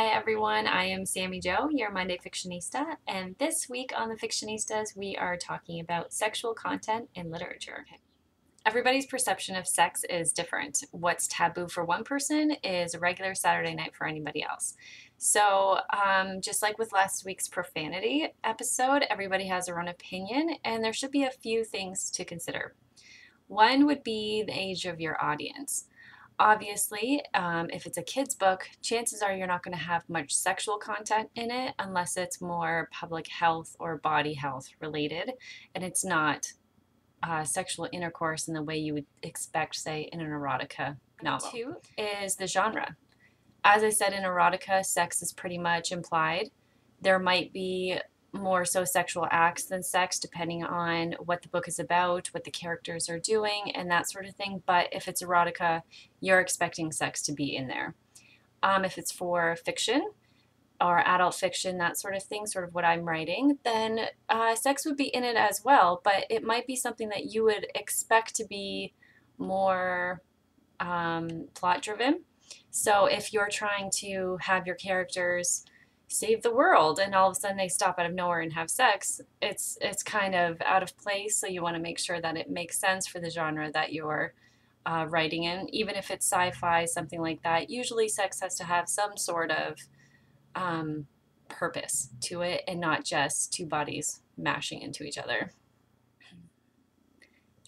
Hi everyone, I am Sami-Jo, your Monday Fictionista, and this week on the Fictionistas we are talking about sexual content in literature. Everybody's perception of sex is different. What's taboo for one person is a regular Saturday night for anybody else. So just like with last week's profanity episode, everybody has their own opinion, and there should be a few things to consider. One would be the age of your audience. Obviously, if it's a kid's book, chances are you're not going to have much sexual content in it unless it's more public health or body health related, and it's not sexual intercourse in the way you would expect, say, in an erotica novel. Two is the genre. As I said, in erotica, sex is pretty much implied. There might be more so sexual acts than sex, depending on what the book is about, what the characters are doing, and that sort of thing. But if it's erotica, you're expecting sex to be in there. If it's for fiction or adult fiction, that sort of thing, sort of what I'm writing, then sex would be in it as well, but it might be something that you would expect to be more plot driven. So if you're trying to have your characters save the world and all of a sudden they stop out of nowhere and have sex, it's kind of out of place. So you want to make sure that it makes sense for the genre that you're writing in. Even if it's sci-fi, something like that, usually sex has to have some sort of purpose to it and not just two bodies mashing into each other.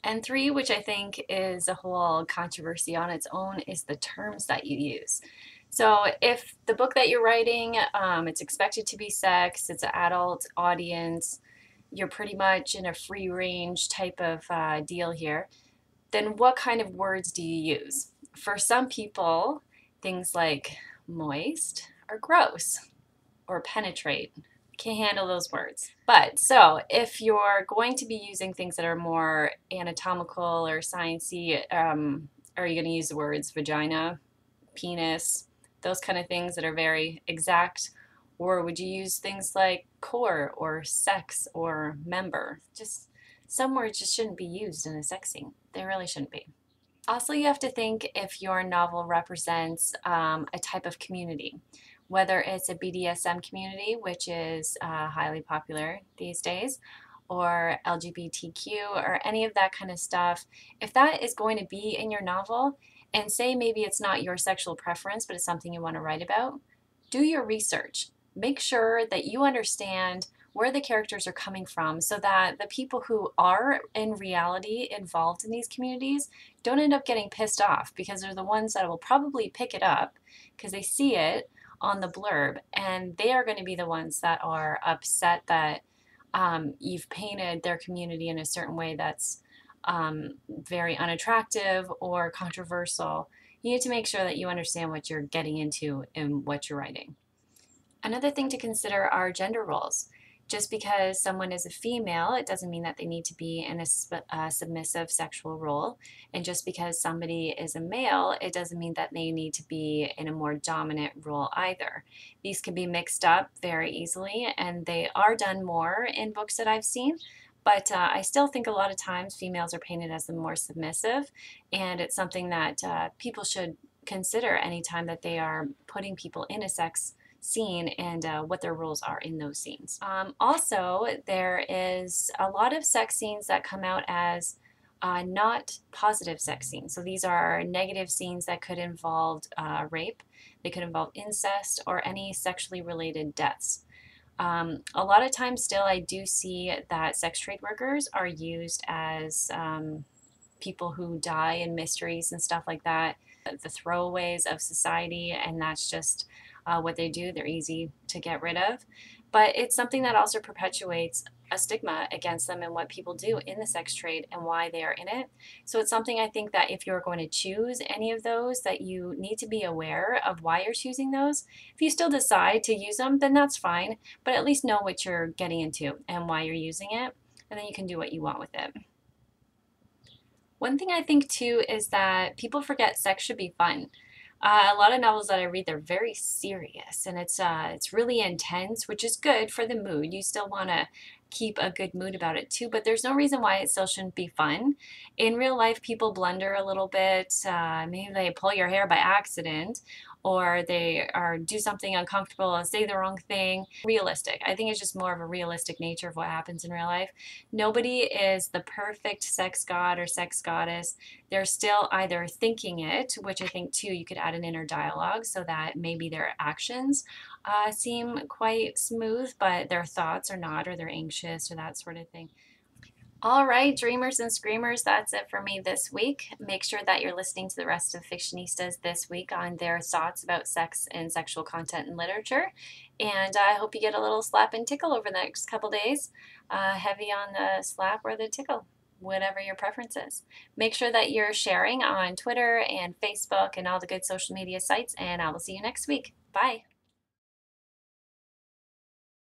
And three, which I think is a whole controversy on its own, is the terms that you use. So if the book that you're writing, it's expected to be sex, it's an adult audience, you're pretty much in a free range type of deal here, then what kind of words do you use? For some people, things like moist are gross, or penetrate. Can't handle those words. But so if you're going to be using things that are more anatomical or sciencey, are you going to use the words vagina, penis, those kind of things that are very exact? Or would you use things like core or sex or member? Just some words just shouldn't be used in a sex scene. They really shouldn't be. Also, you have to think if your novel represents a type of community, whether it's a BDSM community, which is highly popular these days, or LGBTQ, or any of that kind of stuff. If that is going to be in your novel, and say maybe it's not your sexual preference, but it's something you want to write about, do your research. Make sure that you understand where the characters are coming from so that the people who are in reality involved in these communities don't end up getting pissed off, because they're the ones that will probably pick it up because they see it on the blurb, and they are going to be the ones that are upset that you've painted their community in a certain way that's very unattractive or controversial. You need to make sure that you understand what you're getting into and what you're writing. Another thing to consider are gender roles. Just because someone is a female, it doesn't mean that they need to be in a submissive sexual role. And just because somebody is a male, it doesn't mean that they need to be in a more dominant role either. These can be mixed up very easily, and they are done more in books that I've seen. But I still think a lot of times females are painted as the more submissive, and it's something that people should consider anytime that they are putting people in a sex scene and what their roles are in those scenes. Also, there is a lot of sex scenes that come out as not positive sex scenes. So these are negative scenes that could involve rape, they could involve incest, or any sexually related deaths. A lot of times still I do see that sex trade workers are used as people who die in mysteries and stuff like that, the throwaways of society, and that's just what they do. They're easy to get rid of. But it's something that also perpetuates a stigma against them and what people do in the sex trade and why they are in it. So it's something I think that if you're going to choose any of those, that you need to be aware of why you're choosing those. If you still decide to use them, then that's fine, but at least know what you're getting into and why you're using it, and then you can do what you want with it. One thing I think too is that people forget sex should be fun. A lot of novels that I read, they're very serious, and it's really intense, which is good for the mood. You still want to keep a good mood about it too, but there's no reason why it still shouldn't be fun. In real life, people blunder a little bit. Maybe they pull your hair by accident, or they are do something uncomfortable or say the wrong thing. Realistic. I think it's just more of a realistic nature of what happens in real life. Nobody is the perfect sex god or sex goddess. They're still either thinking it, which I think too you could add an inner dialogue so that maybe their actions seem quite smooth, but their thoughts are not, or they're anxious or that sort of thing. All right, dreamers and screamers, that's it for me this week. Make sure that you're listening to the rest of Fictionistas this week on their thoughts about sex and sexual content in literature. And I hope you get a little slap and tickle over the next couple days. Heavy on the slap or the tickle, whatever your preference is. Make sure that you're sharing on Twitter and Facebook and all the good social media sites, and I will see you next week. Bye.